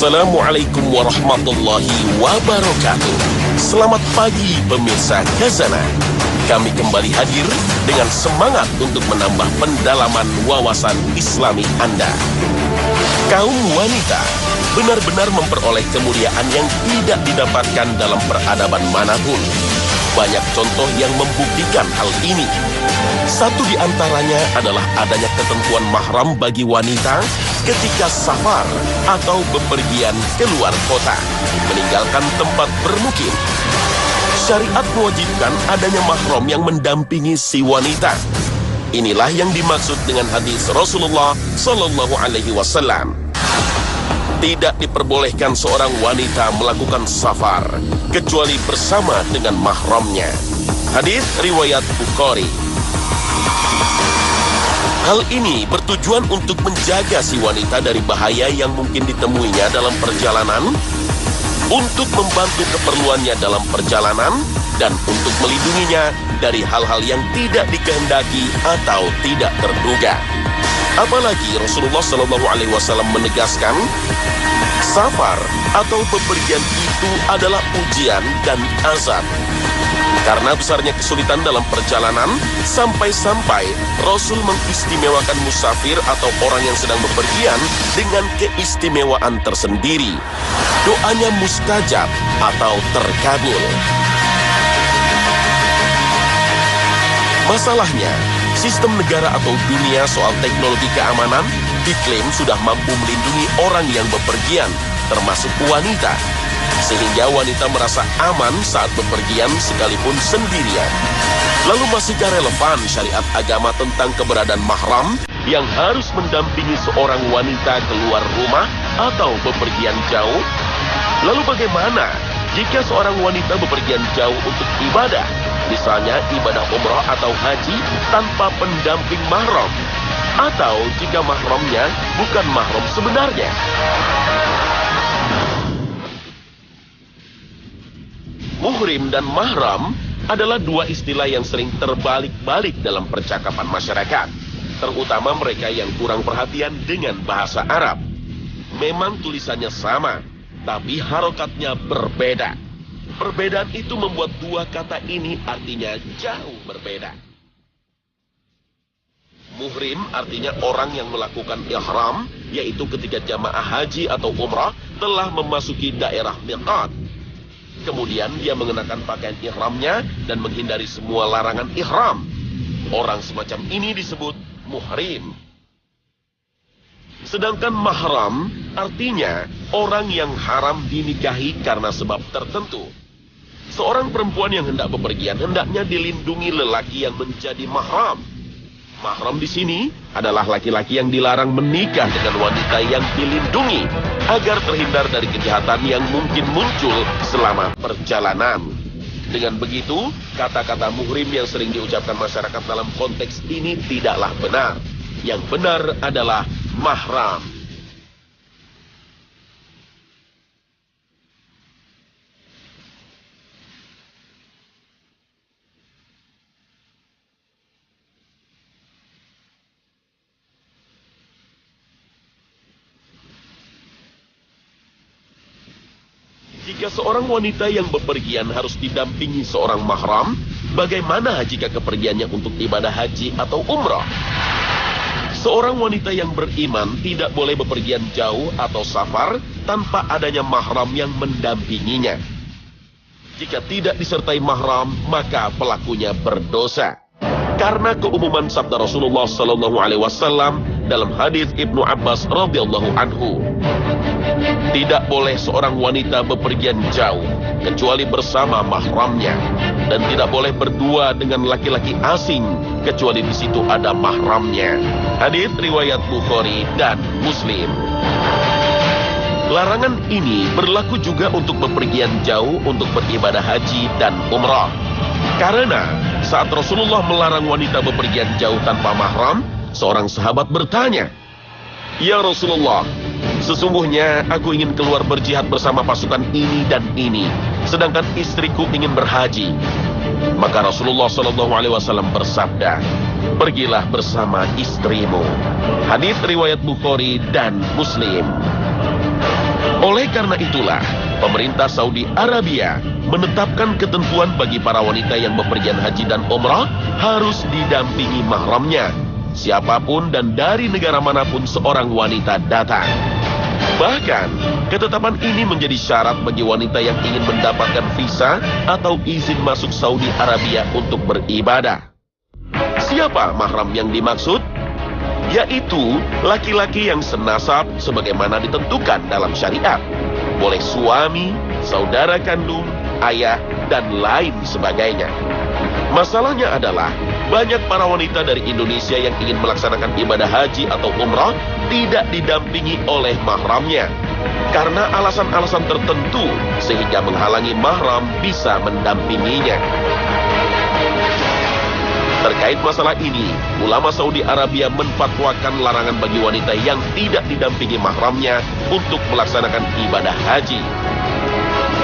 Assalamualaikum warahmatullahi wabarakatuh. Selamat pagi pemirsa Khazanah. Kami kembali hadir dengan semangat untuk menambah pendalaman wawasan Islami Anda. Kaum wanita benar-benar memperoleh kemuliaan yang tidak didapatkan dalam peradaban manapun. Banyak contoh yang membuktikan hal ini. Satu di antaranya adalah adanya ketentuan mahram bagi wanita ketika safar atau bepergian keluar kota, meninggalkan tempat bermukim. Syariat mewajibkan adanya mahram yang mendampingi si wanita. Inilah yang dimaksud dengan hadis Rasulullah Sallallahu Alaihi Wasallam. Tidak diperbolehkan seorang wanita melakukan safar kecuali bersama dengan mahramnya. Hadis riwayat Bukhari. Hal ini bertujuan untuk menjaga si wanita dari bahaya yang mungkin ditemuinya dalam perjalanan, untuk membantu keperluannya dalam perjalanan, dan untuk melindunginya dari hal-hal yang tidak dikehendaki atau tidak terduga. Apalagi Rasulullah Shallallahu Alaihi Wasallam menegaskan, safar atau bepergian itu adalah ujian dan azab. Karena besarnya kesulitan dalam perjalanan, sampai-sampai Rasul mengistimewakan musafir atau orang yang sedang bepergian dengan keistimewaan tersendiri. Doanya mustajab atau terkabul. Masalahnya, sistem negara atau dunia soal teknologi keamanan diklaim sudah mampu melindungi orang yang bepergian, termasuk wanita. Sehingga wanita merasa aman saat bepergian sekalipun sendirian. Lalu masihkah relevan syariat agama tentang keberadaan mahram yang harus mendampingi seorang wanita keluar rumah atau bepergian jauh? Lalu bagaimana jika seorang wanita bepergian jauh untuk ibadah, misalnya ibadah umrah atau haji tanpa pendamping mahram? Atau jika mahramnya bukan mahram sebenarnya? Muhrim dan mahram adalah dua istilah yang sering terbalik-balik dalam percakapan masyarakat, terutama mereka yang kurang perhatian dengan bahasa Arab. Memang tulisannya sama, tapi harokatnya berbeda. Perbedaan itu membuat dua kata ini artinya jauh berbeda. Muhrim artinya orang yang melakukan ihram, yaitu ketika jamaah haji atau umrah telah memasuki daerah miqat. Kemudian dia mengenakan pakaian ihramnya dan menghindari semua larangan ihram. Orang semacam ini disebut muhrim. Sedangkan mahram artinya orang yang haram dinikahi karena sebab tertentu. Seorang perempuan yang hendak bepergian hendaknya dilindungi lelaki yang menjadi mahram. Mahram di sini adalah laki-laki yang dilarang menikah dengan wanita yang dilindungi agar terhindar dari kejahatan yang mungkin muncul selama perjalanan. Dengan begitu, kata-kata muhrim yang sering diucapkan masyarakat dalam konteks ini tidaklah benar. Yang benar adalah mahram. Jika seorang wanita yang bepergian harus didampingi seorang mahram, bagaimana jika kepergiannya untuk ibadah haji atau umrah? Seorang wanita yang beriman tidak boleh bepergian jauh atau safar tanpa adanya mahram yang mendampinginya. Jika tidak disertai mahram, maka pelakunya berdosa. Karena keumuman sabda Rasulullah Sallallahu Alaihi Wasallam dalam hadis Ibnu Abbas radhiyallahu anhu, tidak boleh seorang wanita bepergian jauh kecuali bersama mahramnya, dan tidak boleh berdua dengan laki-laki asing kecuali di situ ada mahramnya. Hadis riwayat Bukhari dan Muslim. Larangan ini berlaku juga untuk bepergian jauh untuk beribadah haji dan umrah. Karena saat Rasulullah melarang wanita bepergian jauh tanpa mahram, seorang sahabat bertanya, "Ya Rasulullah, sesungguhnya aku ingin keluar berjihad bersama pasukan ini dan ini, sedangkan istriku ingin berhaji." Maka Rasulullah SAW bersabda, "Pergilah bersama istrimu." Hadis riwayat Bukhari dan Muslim. Oleh karena itulah, pemerintah Saudi Arabia menetapkan ketentuan bagi para wanita yang bepergian haji dan umrah harus didampingi mahramnya, siapapun dan dari negara manapun seorang wanita datang. Bahkan, ketetapan ini menjadi syarat bagi wanita yang ingin mendapatkan visa atau izin masuk Saudi Arabia untuk beribadah. Siapa mahram yang dimaksud? Yaitu laki-laki yang senasab sebagaimana ditentukan dalam syariat. Boleh suami, saudara kandung, ayah, dan lain sebagainya. Masalahnya adalah, banyak para wanita dari Indonesia yang ingin melaksanakan ibadah haji atau umrah tidak didampingi oleh mahramnya karena alasan-alasan tertentu sehingga menghalangi mahram bisa mendampinginya. Terkait masalah ini, ulama Saudi Arabia menfatwakan larangan bagi wanita yang tidak didampingi mahramnya untuk melaksanakan ibadah haji.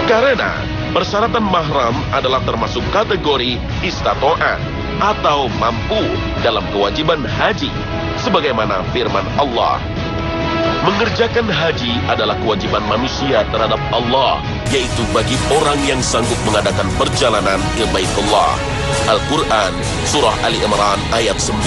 Karena persyaratan mahram adalah termasuk kategori istato'a atau mampu dalam kewajiban haji, sebagaimana firman Allah. Mengerjakan haji adalah kewajiban manusia terhadap Allah, yaitu bagi orang yang sanggup mengadakan perjalanan ke Baitullah. Al-Quran, Surah Ali Imran ayat 97.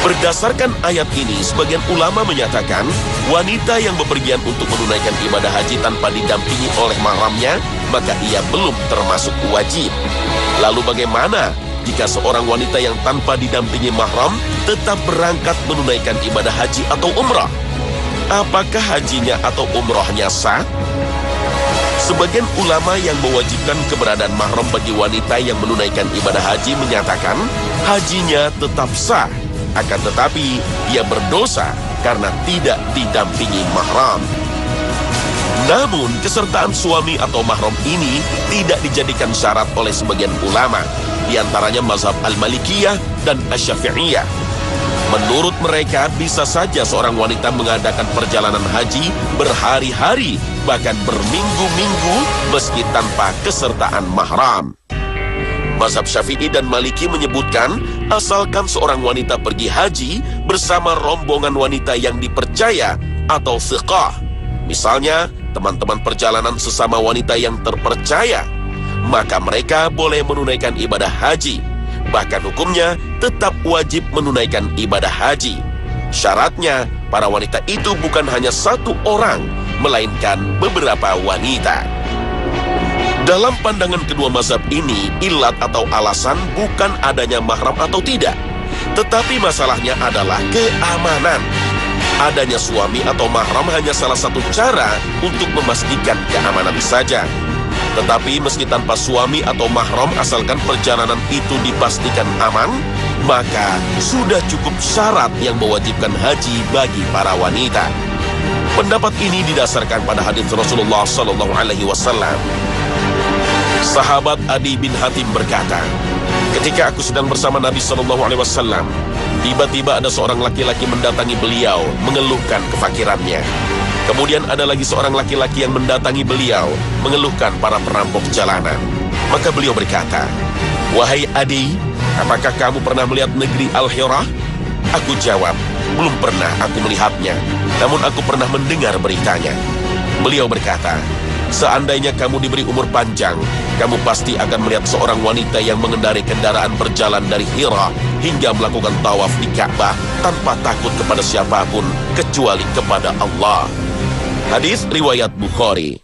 Berdasarkan ayat ini, sebagian ulama menyatakan wanita yang bepergian untuk menunaikan ibadah haji tanpa didampingi oleh mahramnya, maka ia belum termasuk wajib. Lalu bagaimana jika seorang wanita yang tanpa didampingi mahram tetap berangkat menunaikan ibadah haji atau umrah? Apakah hajinya atau umrahnya sah? Sebagian ulama yang mewajibkan keberadaan mahram bagi wanita yang menunaikan ibadah haji menyatakan hajinya tetap sah. Akan tetapi, ia berdosa karena tidak didampingi mahram. Namun, kesertaan suami atau mahram ini tidak dijadikan syarat oleh sebagian ulama, di antaranya mazhab Al-Malikiyah dan Asy-Syafi'iyah. Menurut mereka, bisa saja seorang wanita mengadakan perjalanan haji berhari-hari, bahkan berminggu-minggu, meski tanpa kesertaan mahram. Mazhab Syafi'i dan Maliki menyebutkan, asalkan seorang wanita pergi haji bersama rombongan wanita yang dipercaya atau thiqah, misalnya teman-teman perjalanan sesama wanita yang terpercaya, maka mereka boleh menunaikan ibadah haji. Bahkan hukumnya tetap wajib menunaikan ibadah haji. Syaratnya, para wanita itu bukan hanya satu orang, melainkan beberapa wanita. Dalam pandangan kedua mazhab ini, ilat atau alasan bukan adanya mahram atau tidak, tetapi masalahnya adalah keamanan. Adanya suami atau mahram hanya salah satu cara untuk memastikan keamanan saja. Tetapi meski tanpa suami atau mahram, asalkan perjalanan itu dipastikan aman, maka sudah cukup syarat yang mewajibkan haji bagi para wanita. Pendapat ini didasarkan pada hadis Rasulullah SAW. Sahabat Adi bin Hatim berkata, ketika aku sedang bersama Nabi SAW, tiba-tiba ada seorang laki-laki mendatangi beliau, mengeluhkan kefakirannya. Kemudian ada lagi seorang laki-laki yang mendatangi beliau, mengeluhkan para perampok jalanan. Maka beliau berkata, wahai Adi, apakah kamu pernah melihat negeri Al-Hirah? Aku jawab, belum pernah aku melihatnya, namun aku pernah mendengar beritanya. Beliau berkata, seandainya kamu diberi umur panjang, kamu pasti akan melihat seorang wanita yang mengendarai kendaraan berjalan dari Hira hingga melakukan tawaf di Ka'bah tanpa takut kepada siapapun kecuali kepada Allah. Hadis riwayat Bukhari.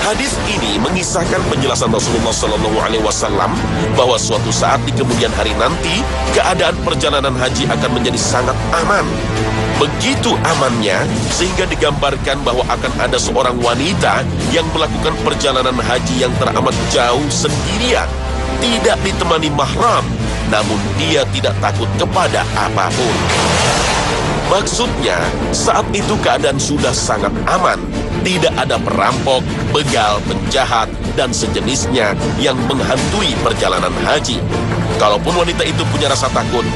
Hadis ini mengisahkan penjelasan Rasulullah SAW bahwa suatu saat di kemudian hari nanti keadaan perjalanan haji akan menjadi sangat aman. Begitu amannya sehingga digambarkan bahwa akan ada seorang wanita yang melakukan perjalanan haji yang teramat jauh sendirian, tidak ditemani mahram, namun dia tidak takut kepada apapun. Maksudnya, saat itu keadaan sudah sangat aman. Tidak ada perampok, begal, penjahat, dan sejenisnya yang menghantui perjalanan haji. Kalaupun wanita itu punya rasa takut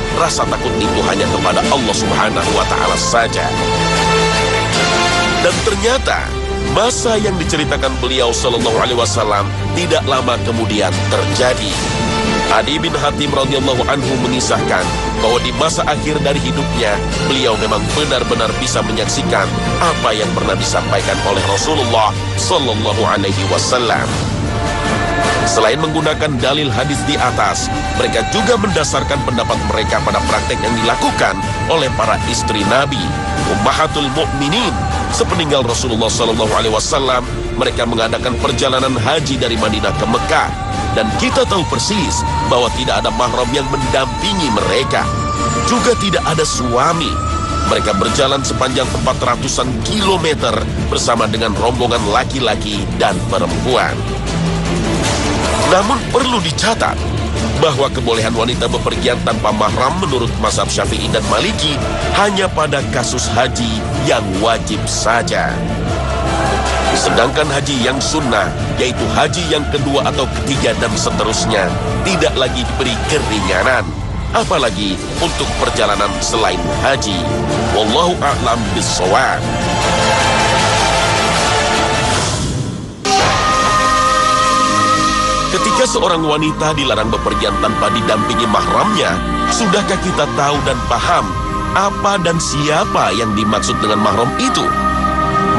itu hanya kepada Allah Subhanahu wa Ta'ala saja. Dan ternyata, masa yang diceritakan beliau Sallallahu Alaihi Wasallam tidak lama kemudian terjadi. Adi bin Hatim radhiyallahu anhu mengisahkan bahwa di masa akhir dari hidupnya, beliau memang benar-benar bisa menyaksikan apa yang pernah disampaikan oleh Rasulullah sallallahu alaihi wasallam. Selain menggunakan dalil hadis di atas, mereka juga mendasarkan pendapat mereka pada praktek yang dilakukan oleh para istri Nabi, Ummahatul Mukminin. Sepeninggal Rasulullah sallallahu alaihi wasallam, mereka mengadakan perjalanan haji dari Madinah ke Mekah. Dan kita tahu persis bahwa tidak ada mahram yang mendampingi mereka. Juga tidak ada suami. Mereka berjalan sepanjang 400-an kilometer bersama dengan rombongan laki-laki dan perempuan. Namun perlu dicatat bahwa kebolehan wanita bepergian tanpa mahram menurut mazhab Syafi'i dan Maliki hanya pada kasus haji yang wajib saja. Sedangkan haji yang sunnah, yaitu haji yang kedua atau ketiga dan seterusnya, tidak lagi diberi keringanan, apalagi untuk perjalanan selain haji. Wallahu a'lam bishawab. Ketika seorang wanita dilarang bepergian tanpa didampingi mahramnya, sudahkah kita tahu dan paham apa dan siapa yang dimaksud dengan mahram itu?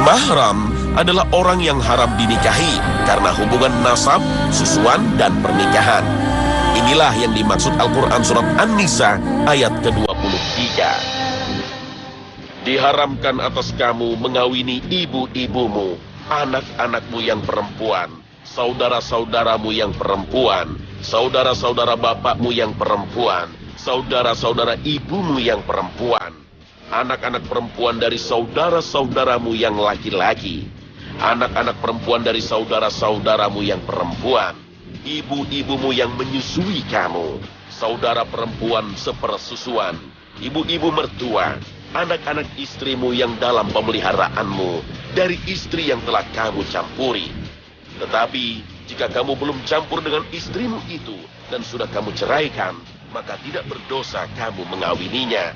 Mahram adalah orang yang haram dinikahi karena hubungan nasab, susuan, dan pernikahan. Inilah yang dimaksud Al-Quran Surat An-Nisa ayat ke-23. Diharamkan atas kamu mengawini ibu-ibumu, anak-anakmu yang perempuan, saudara-saudaramu yang perempuan, saudara-saudara bapakmu yang perempuan, saudara-saudara ibumu yang perempuan, anak-anak perempuan dari saudara-saudaramu yang laki-laki, anak-anak perempuan dari saudara-saudaramu yang perempuan, ibu-ibumu yang menyusui kamu, saudara perempuan sepersusuan, ibu-ibu mertua, anak-anak istrimu yang dalam pemeliharaanmu, dari istri yang telah kamu campuri. Tetapi, jika kamu belum campur dengan istrimu itu, dan sudah kamu ceraikan, maka tidak berdosa kamu mengawininya.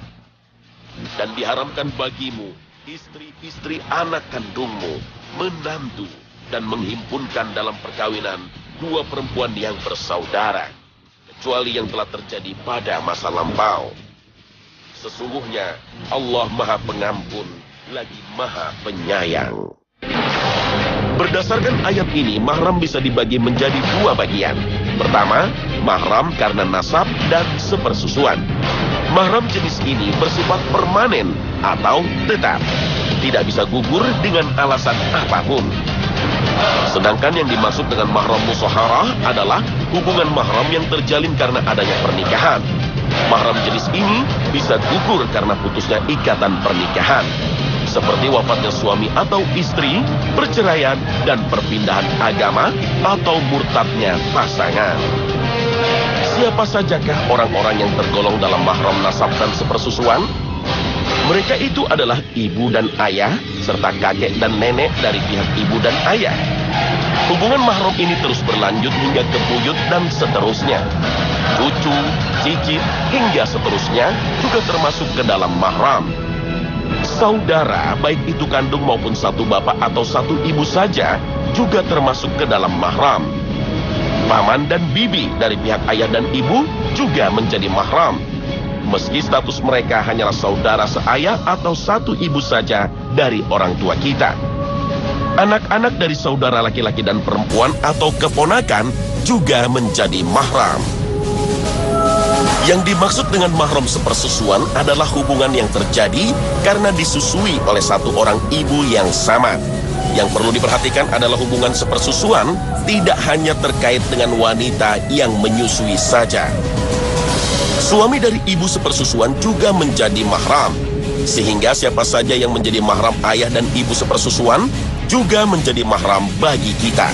Dan diharamkan bagimu, istri-istri anak kandungmu, menantu, dan menghimpunkan dalam perkawinan dua perempuan yang bersaudara, kecuali yang telah terjadi pada masa lampau. Sesungguhnya Allah Maha Pengampun lagi Maha Penyayang. Berdasarkan ayat ini, mahram bisa dibagi menjadi dua bagian. Pertama, mahram karena nasab dan sepersusuan. Mahram jenis ini bersifat permanen atau tetap, tidak bisa gugur dengan alasan apapun. Sedangkan yang dimaksud dengan mahram musyaharah adalah hubungan mahram yang terjalin karena adanya pernikahan. Mahram jenis ini bisa gugur karena putusnya ikatan pernikahan, seperti wafatnya suami atau istri, perceraian, dan perpindahan agama atau murtadnya pasangan. Siapa sajakah orang-orang yang tergolong dalam mahram nasab dan sepersusuan? Mereka itu adalah ibu dan ayah, serta kakek dan nenek dari pihak ibu dan ayah. Hubungan mahram ini terus berlanjut hingga ke buyut dan seterusnya. Cucu, cicit, hingga seterusnya juga termasuk ke dalam mahram. Saudara, baik itu kandung maupun satu bapak atau satu ibu saja, juga termasuk ke dalam mahram. Paman dan bibi dari pihak ayah dan ibu juga menjadi mahram, meski status mereka hanyalah saudara seayah atau satu ibu saja dari orang tua kita. Anak-anak dari saudara laki-laki dan perempuan atau keponakan juga menjadi mahram. Yang dimaksud dengan mahram sepersusuan adalah hubungan yang terjadi karena disusui oleh satu orang ibu yang sama. Yang perlu diperhatikan adalah hubungan sepersusuan tidak hanya terkait dengan wanita yang menyusui saja. Suami dari ibu sepersusuan juga menjadi mahram, sehingga siapa saja yang menjadi mahram ayah dan ibu sepersusuan juga menjadi mahram bagi kita.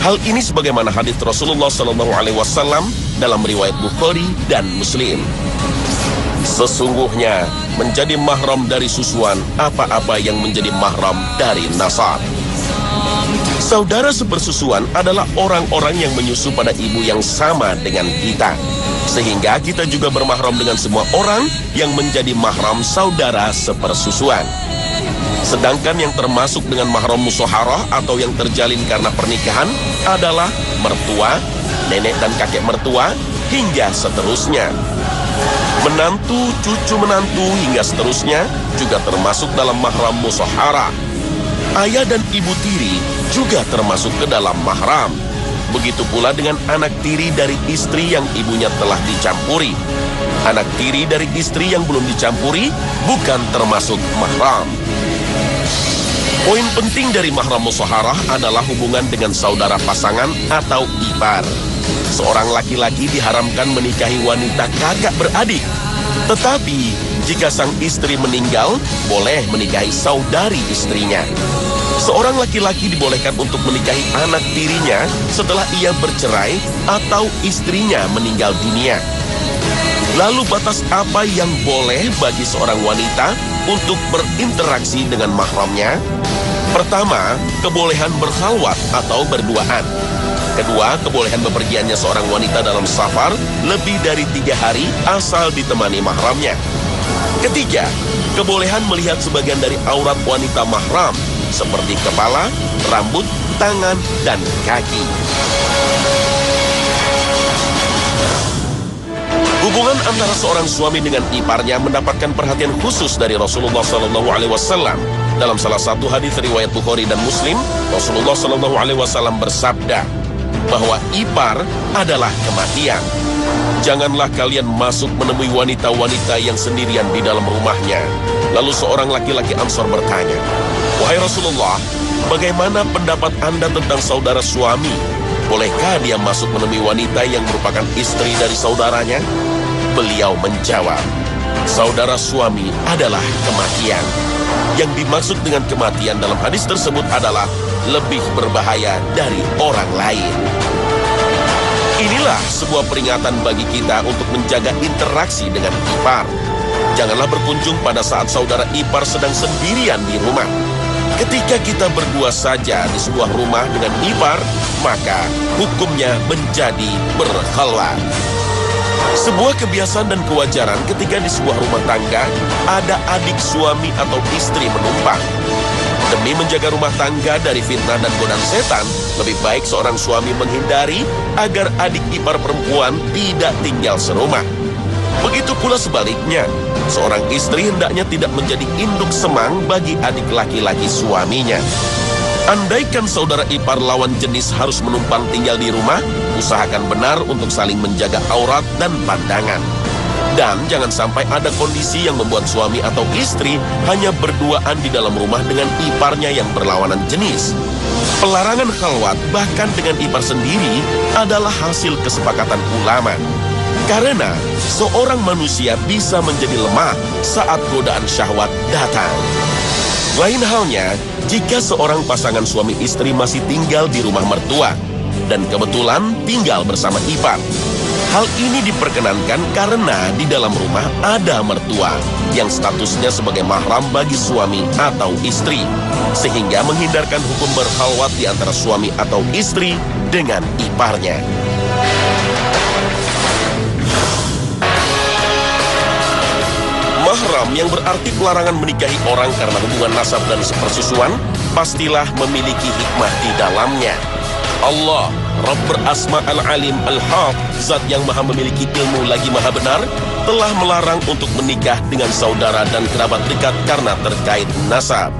Hal ini sebagaimana hadits Rasulullah SAW dalam riwayat Bukhari dan Muslim. Sesungguhnya menjadi mahram dari susuan apa-apa yang menjadi mahram dari nasab. Saudara sepersusuan adalah orang-orang yang menyusu pada ibu yang sama dengan kita, sehingga kita juga bermahram dengan semua orang yang menjadi mahram saudara sepersusuan. Sedangkan yang termasuk dengan mahram musyaharah atau yang terjalin karena pernikahan adalah mertua, nenek dan kakek mertua, hingga seterusnya. Menantu, cucu menantu, hingga seterusnya juga termasuk dalam mahram musyawarah. Ayah dan ibu tiri juga termasuk ke dalam mahram. Begitu pula dengan anak tiri dari istri yang ibunya telah dicampuri. Anak tiri dari istri yang belum dicampuri bukan termasuk mahram. Poin penting dari mahram musyawarah adalah hubungan dengan saudara pasangan atau ipar. Seorang laki-laki diharamkan menikahi wanita kakak beradik. Tetapi jika sang istri meninggal, boleh menikahi saudari istrinya. Seorang laki-laki dibolehkan untuk menikahi anak tirinya setelah ia bercerai atau istrinya meninggal dunia. Lalu batas apa yang boleh bagi seorang wanita untuk berinteraksi dengan mahramnya? Pertama, kebolehan berkhalwat atau berduaan. Kedua, kebolehan bepergiannya seorang wanita dalam safar lebih dari 3 hari asal ditemani mahramnya. Ketiga, kebolehan melihat sebagian dari aurat wanita mahram, seperti kepala, rambut, tangan, dan kaki. Hubungan antara seorang suami dengan iparnya mendapatkan perhatian khusus dari Rasulullah SAW. Dalam salah satu hadis riwayat Bukhari dan Muslim, Rasulullah SAW bersabda bahwa ipar adalah kematian. Janganlah kalian masuk menemui wanita-wanita yang sendirian di dalam rumahnya. Lalu seorang laki-laki Ansor bertanya, "Wahai Rasulullah, bagaimana pendapat Anda tentang saudara suami? Bolehkah dia masuk menemui wanita yang merupakan istri dari saudaranya?" Beliau menjawab, "Saudara suami adalah kematian. Yang dimaksud dengan kematian dalam hadis tersebut adalah lebih berbahaya dari orang lain." Inilah sebuah peringatan bagi kita untuk menjaga interaksi dengan ipar. Janganlah berkunjung pada saat saudara ipar sedang sendirian di rumah. Ketika kita berdua saja di sebuah rumah dengan ipar, maka hukumnya menjadi berkhalwat. Sebuah kebiasaan dan kewajaran ketika di sebuah rumah tangga ada adik suami atau istri menumpang. Demi menjaga rumah tangga dari fitnah dan godaan setan, lebih baik seorang suami menghindari agar adik ipar perempuan tidak tinggal serumah. Begitu pula sebaliknya, seorang istri hendaknya tidak menjadi induk semang bagi adik laki-laki suaminya. Andaikan saudara ipar lawan jenis harus menumpang tinggal di rumah, usahakan benar untuk saling menjaga aurat dan pandangan. Dan jangan sampai ada kondisi yang membuat suami atau istri hanya berduaan di dalam rumah dengan iparnya yang berlawanan jenis. Pelarangan khalwat bahkan dengan ipar sendiri adalah hasil kesepakatan ulama. Karena seorang manusia bisa menjadi lemah saat godaan syahwat datang. Lain halnya jika seorang pasangan suami istri masih tinggal di rumah mertua dan kebetulan tinggal bersama ipar. Hal ini diperkenankan karena di dalam rumah ada mertua yang statusnya sebagai mahram bagi suami atau istri, sehingga menghindarkan hukum berkhalwat di antara suami atau istri dengan iparnya. Mahram yang berarti pelarangan menikahi orang karena hubungan nasab dan sepersusuan, pastilah memiliki hikmah di dalamnya. Allah, Rabb berasma al-alim al-haq, zat yang maha memiliki ilmu lagi maha benar, telah melarang untuk menikah dengan saudara dan kerabat dekat karena terkait nasab.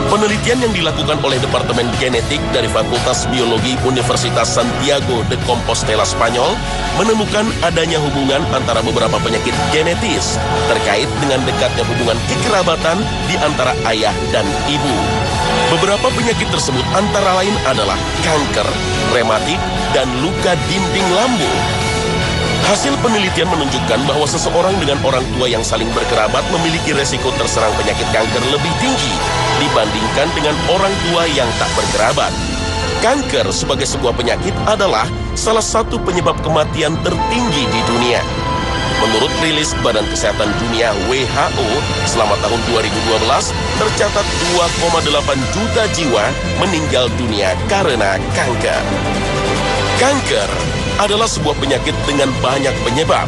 Penelitian yang dilakukan oleh Departemen Genetik dari Fakultas Biologi Universitas Santiago de Compostela Spanyol menemukan adanya hubungan antara beberapa penyakit genetis terkait dengan dekatnya hubungan kekerabatan di antara ayah dan ibu. Beberapa penyakit tersebut antara lain adalah kanker, rematik, dan luka dinding lambung. Hasil penelitian menunjukkan bahwa seseorang dengan orang tua yang saling berkerabat memiliki resiko terserang penyakit kanker lebih tinggi dibandingkan dengan orang tua yang tak berkerabat. Kanker sebagai sebuah penyakit adalah salah satu penyebab kematian tertinggi di dunia. Menurut rilis Badan Kesehatan Dunia WHO, selama tahun 2012 tercatat 2,8 juta jiwa meninggal dunia karena kanker. Kanker adalah sebuah penyakit dengan banyak penyebab.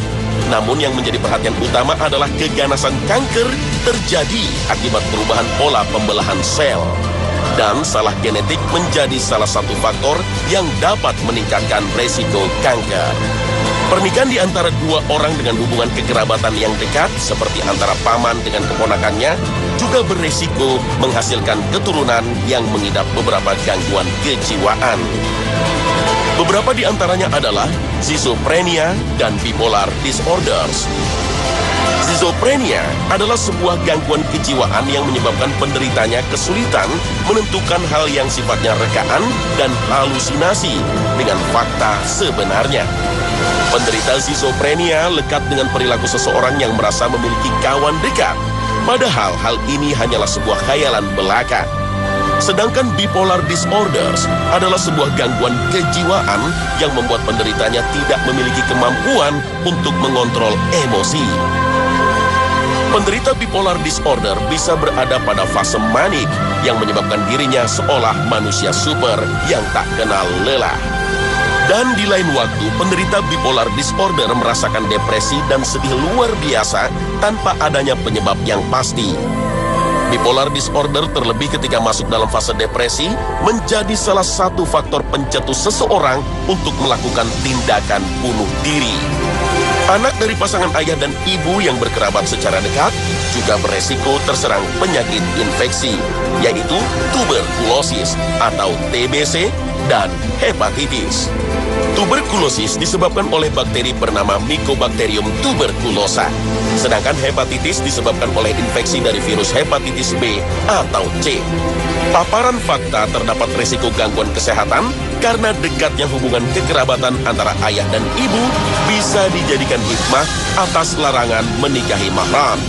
Namun yang menjadi perhatian utama adalah keganasan kanker terjadi akibat perubahan pola pembelahan sel. Dan salah genetik menjadi salah satu faktor yang dapat meningkatkan resiko kanker. Pernikahan di antara dua orang dengan hubungan kekerabatan yang dekat, seperti antara paman dengan keponakannya, juga beresiko menghasilkan keturunan yang mengidap beberapa gangguan kejiwaan. Beberapa di antaranya adalah schizophrenia dan bipolar disorders. Schizophrenia adalah sebuah gangguan kejiwaan yang menyebabkan penderitanya kesulitan menentukan hal yang sifatnya rekaan dan halusinasi dengan fakta sebenarnya. Penderita schizophrenia lekat dengan perilaku seseorang yang merasa memiliki kawan dekat, padahal hal ini hanyalah sebuah khayalan belaka. Sedangkan bipolar disorders adalah sebuah gangguan kejiwaan yang membuat penderitanya tidak memiliki kemampuan untuk mengontrol emosi. Penderita bipolar disorder bisa berada pada fase manik yang menyebabkan dirinya seolah manusia super yang tak kenal lelah. Dan di lain waktu, penderita bipolar disorder merasakan depresi dan sedih luar biasa tanpa adanya penyebab yang pasti. Bipolar disorder terlebih ketika masuk dalam fase depresi menjadi salah satu faktor pencetus seseorang untuk melakukan tindakan bunuh diri. Anak dari pasangan ayah dan ibu yang berkerabat secara dekat juga beresiko terserang penyakit infeksi, yaitu tuberkulosis atau TBC dan hepatitis. Tuberkulosis disebabkan oleh bakteri bernama Mycobacterium tuberculosa, sedangkan hepatitis disebabkan oleh infeksi dari virus hepatitis B atau C. Paparan fakta terdapat risiko gangguan kesehatan karena dekatnya hubungan kekerabatan antara ayah dan ibu bisa dijadikan hikmah atas larangan menikahi mahram.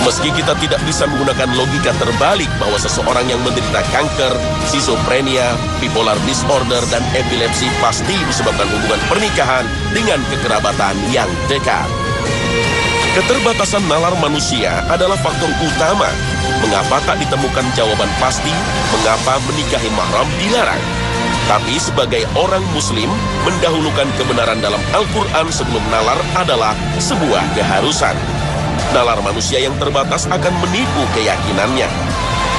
Meski kita tidak bisa menggunakan logika terbalik bahwa seseorang yang menderita kanker, schizophrenia, bipolar disorder, dan epilepsi pasti disebabkan hubungan pernikahan dengan kekerabatan yang dekat. Keterbatasan nalar manusia adalah faktor utama mengapa tak ditemukan jawaban pasti mengapa menikahi mahram dilarang. Tapi sebagai orang muslim, mendahulukan kebenaran dalam Al-Quran sebelum nalar adalah sebuah keharusan. Nalar manusia yang terbatas akan menipu keyakinannya.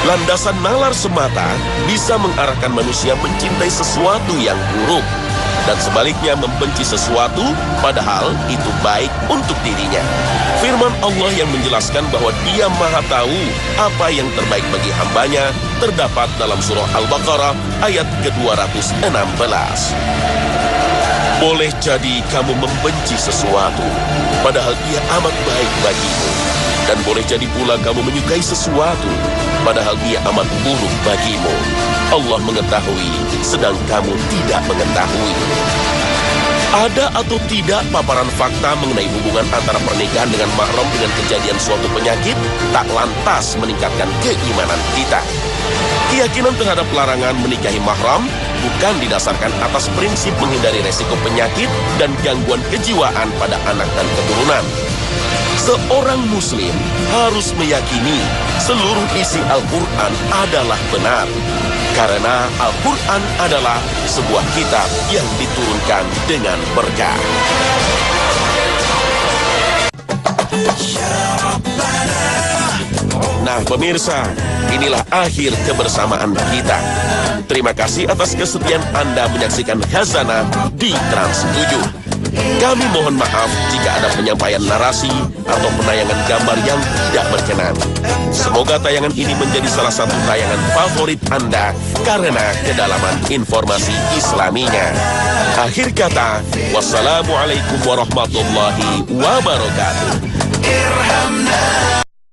Landasan nalar semata bisa mengarahkan manusia mencintai sesuatu yang buruk, dan sebaliknya membenci sesuatu padahal itu baik untuk dirinya. Firman Allah yang menjelaskan bahwa Dia Maha Tahu apa yang terbaik bagi hambanya terdapat dalam surah Al-Baqarah ayat ke-216. Boleh jadi kamu membenci sesuatu, padahal ia amat baik bagimu. Dan boleh jadi pula kamu menyukai sesuatu, padahal ia amat buruk bagimu. Allah mengetahui, sedang kamu tidak mengetahui. Ada atau tidak paparan fakta mengenai hubungan antara pernikahan dengan mahram dengan kejadian suatu penyakit tak lantas meningkatkan keimanan kita. Keyakinan terhadap larangan menikahi mahram bukan didasarkan atas prinsip menghindari resiko penyakit dan gangguan kejiwaan pada anak dan keturunan. Seorang muslim harus meyakini seluruh isi Al-Quran adalah benar, karena Al-Quran adalah sebuah kitab yang diturunkan dengan berkah. Nah pemirsa, inilah akhir kebersamaan kita. Terima kasih atas kesetiaan Anda menyaksikan Khazanah di Trans 7. Kami mohon maaf jika ada penyampaian narasi atau penayangan gambar yang tidak berkenan. Semoga tayangan ini menjadi salah satu tayangan favorit Anda karena kedalaman informasi Islaminya. Akhir kata, wassalamualaikum warahmatullahi wabarakatuh.